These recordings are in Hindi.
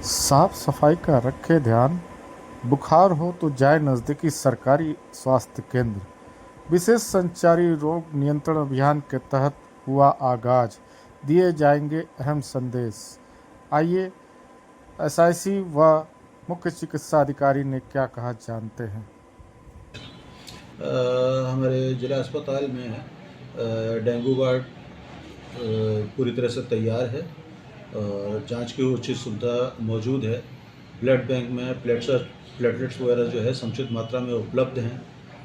साफ सफाई का रखे ध्यान, बुखार हो तो जाए नज़दीकी सरकारी स्वास्थ्य केंद्र। विशेष संचारी रोग नियंत्रण अभियान के तहत हुआ आगाज, दिए जाएंगे अहम संदेश। आइए एसआईसी व मुख्य चिकित्सा अधिकारी ने क्या कहा जानते हैं। हमारे जिला अस्पताल में डेंगू वार्ड पूरी तरह से तैयार है और जांच की उचित सुविधा मौजूद है। ब्लड बैंक में प्लेटलेट्स वगैरह जो है समुचित मात्रा में उपलब्ध हैं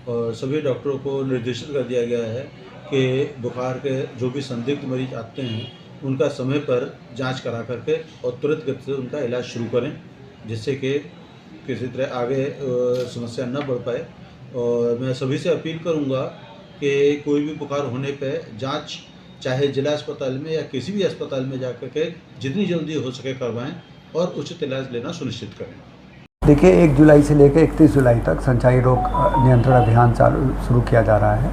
और सभी डॉक्टरों को निर्देशित कर दिया गया है कि बुखार के जो भी संदिग्ध मरीज आते हैं उनका समय पर जांच करा करके और तुरंत गति से उनका इलाज शुरू करें, जिससे कि किसी तरह आगे समस्या न बढ़ पाए। और मैं सभी से अपील करूंगा कि कोई भी बुखार होने पर जांच चाहे जिला अस्पताल में या किसी भी अस्पताल में जाकर के जितनी जल्दी हो सके करवाएं और उचित इलाज लेना सुनिश्चित करें। देखिए, 1 जुलाई से लेकर 31 जुलाई तक संचारी रोग नियंत्रण अभियान शुरू किया जा रहा है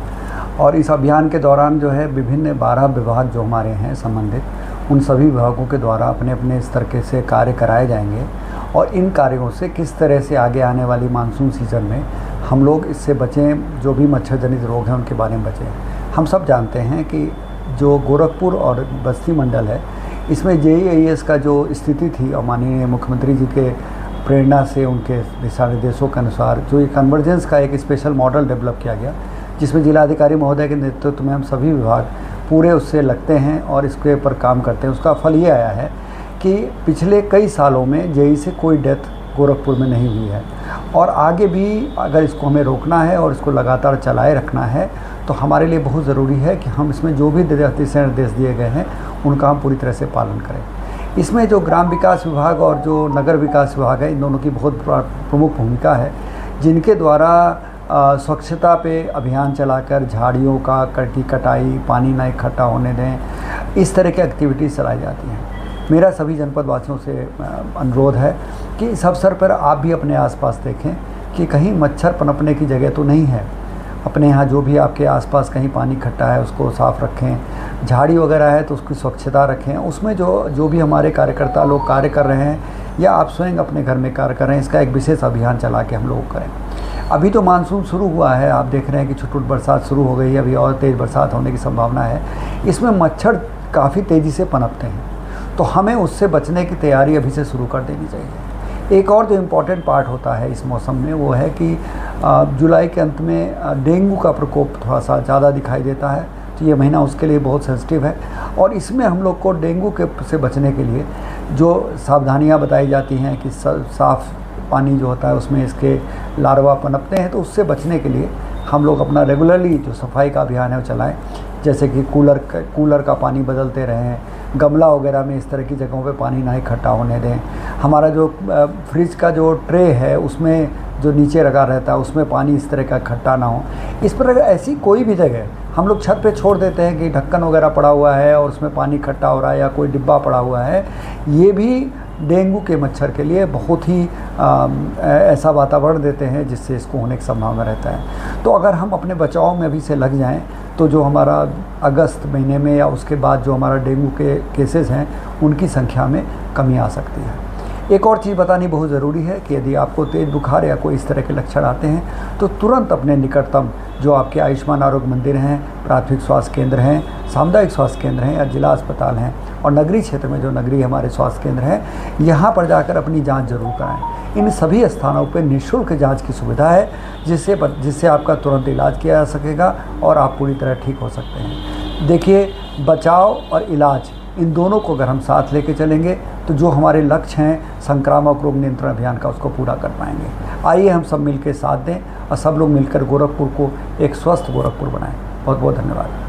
और इस अभियान के दौरान जो है विभिन्न 12 विभाग जो हमारे हैं संबंधित, उन सभी विभागों के द्वारा अपने अपने स्तर के से कार्य कराए जाएंगे और इन कार्यों से किस तरह से आगे आने वाली मानसून सीज़न में हम लोग इससे बचें, जो भी मच्छर जनित रोग हैं उनके बारे में बचें। हम सब जानते हैं कि जो गोरखपुर और बस्ती मंडल है, इसमें JEIS का जो स्थिति थी और माननीय मुख्यमंत्री जी के प्रेरणा से उनके दिशा निर्देशों के अनुसार जो ये कन्वर्जेंस का एक स्पेशल मॉडल डेवलप किया गया, जिसमें जिलाधिकारी महोदय के नेतृत्व में हम सभी विभाग पूरे उससे लगते हैं और इसके ऊपर काम करते हैं। उसका फल ये आया है कि पिछले कई सालों में JEI से कोई डेथ गोरखपुर में नहीं हुई है और आगे भी अगर इसको हमें रोकना है और इसको लगातार चलाए रखना है तो हमारे लिए बहुत ज़रूरी है कि हम इसमें जो भी दिशा निर्देश दिए गए हैं उनका हम पूरी तरह से पालन करें। इसमें जो ग्राम विकास विभाग और जो नगर विकास विभाग है, इन दोनों की बहुत प्रमुख भूमिका है, जिनके द्वारा स्वच्छता पे अभियान चलाकर झाड़ियों की कटाई, पानी ना इकट्ठा होने दें, इस तरह की एक्टिविटीज़ चलाई जाती हैं। मेरा सभी जनपद वासियों से अनुरोध है कि इस अवसर पर आप भी अपने आसपास देखें कि कहीं मच्छर पनपने की जगह तो नहीं है। अपने यहाँ जो भी आपके आसपास कहीं पानी इकट्ठा है उसको साफ़ रखें, झाड़ी वगैरह है तो उसकी स्वच्छता रखें। उसमें जो भी हमारे कार्यकर्ता लोग कार्य कर रहे हैं या आप स्वयं अपने घर में कार्य कर रहे हैं, इसका एक विशेष अभियान चला के हम लोग करें। अभी तो मानसून शुरू हुआ है, आप देख रहे हैं कि छुटपुट बरसात शुरू हो गई है, अभी और तेज़ बरसात होने की संभावना है। इसमें मच्छर काफ़ी तेज़ी से पनपते हैं, तो हमें उससे बचने की तैयारी अभी से शुरू कर देनी चाहिए। एक और जो इम्पॉर्टेंट पार्ट होता है इस मौसम में वो है कि जुलाई के अंत में डेंगू का प्रकोप थोड़ा सा ज़्यादा दिखाई देता है, तो ये महीना उसके लिए बहुत सेंसिटिव है और इसमें हम लोग को डेंगू से बचने के लिए जो सावधानियां बताई जाती हैं कि साफ़ पानी जो होता है उसमें इसके लार्वा पनपते हैं, तो उससे बचने के लिए हम लोग अपना रेगुलरली जो सफाई का अभियान है वो चलाएँ। जैसे कि कूलर का पानी बदलते रहें, गमला वगैरह में इस तरह की जगहों पे पानी ना इकट्ठा होने दें। हमारा जो फ्रिज का जो ट्रे है उसमें जो नीचे रखा रहता है उसमें पानी इस तरह का इकट्ठा ना हो। इस पर ऐसी कोई भी जगह हम लोग छत पे छोड़ देते हैं कि ढक्कन वगैरह पड़ा हुआ है और उसमें पानी इकट्ठा हो रहा है या कोई डिब्बा पड़ा हुआ है, ये भी डेंगू के मच्छर के लिए बहुत ही ऐसा वातावरण देते हैं जिससे इसको होने की संभावना रहता है। तो अगर हम अपने बचाव में अभी से लग जाएं तो जो हमारा अगस्त महीने में या उसके बाद जो हमारा डेंगू के केसेस हैं उनकी संख्या में कमी आ सकती है। एक और चीज़ बतानी बहुत ज़रूरी है कि यदि आपको तेज़ बुखार या कोई इस तरह के लक्षण आते हैं तो तुरंत अपने निकटतम जो आपके आयुष्मान आरोग्य मंदिर हैं, प्राथमिक स्वास्थ्य केंद्र हैं, सामुदायिक स्वास्थ्य केंद्र हैं या जिला अस्पताल हैं और नगरीय क्षेत्र में जो नगरीय हमारे स्वास्थ्य केंद्र हैं, यहाँ पर जाकर अपनी जांच जरूर कराएं। इन सभी स्थानों पर निःशुल्क जांच की सुविधा है जिससे आपका तुरंत इलाज किया जा सकेगा और आप पूरी तरह ठीक हो सकते हैं। देखिए, बचाव और इलाज इन दोनों को अगर हम साथ लेके चलेंगे तो जो हमारे लक्ष्य हैं संक्रामक रोग नियंत्रण अभियान का, उसको पूरा कर पाएंगे। आइए हम सब मिलकर साथ दें और सब लोग मिलकर गोरखपुर को एक स्वस्थ गोरखपुर बनाएं। बहुत बहुत धन्यवाद।